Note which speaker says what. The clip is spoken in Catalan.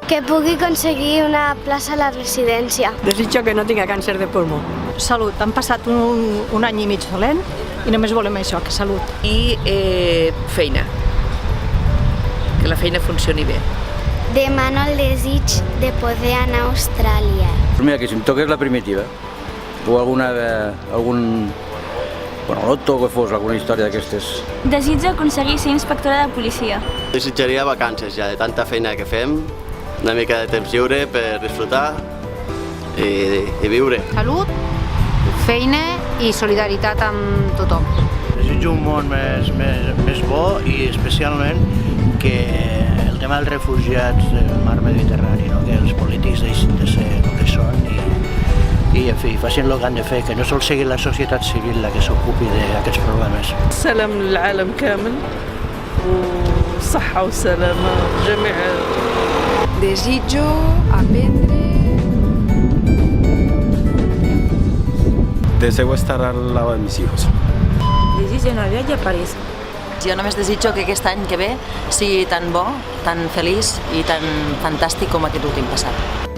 Speaker 1: Que pugui aconseguir una plaça a la residència.
Speaker 2: Desitjo que no tinga càncer de pulmó.
Speaker 3: Salut. Han passat un any i mig dolent i només volem això, que salut.
Speaker 4: I feina. Que la feina funcioni bé.
Speaker 1: Demano el desig de poder anar a Austràlia.
Speaker 5: Mira, que si em toqués la primitiva o algun loto que fos, alguna història d'aquestes.
Speaker 6: Desitjo aconseguir ser inspectora de policia.
Speaker 7: Desitjaria vacances ja, de tanta feina que fem, una mica de temps lliure per disfrutar i viure.
Speaker 8: Salut, feina i solidaritat amb tothom.
Speaker 9: Desitjo un món més bo i especialment que el tema dels refugiats del mar Mediterrani, que els polítics deixin de ser el que són i en fi, facin el que han de fer, que no sol sigui la societat civil la que s'ocupi d'aquests problemes.
Speaker 10: سلام للعالم كامل وصحة وسلامة جميع.
Speaker 11: Desitjo aprendre.
Speaker 12: Deseo estar al lado de mis hijos.
Speaker 13: Desitjo anar a viatge a París.
Speaker 14: Jo només desitjo que aquest any que ve sigui tan bo, tan feliç i tan fantàstic com aquest últim passat.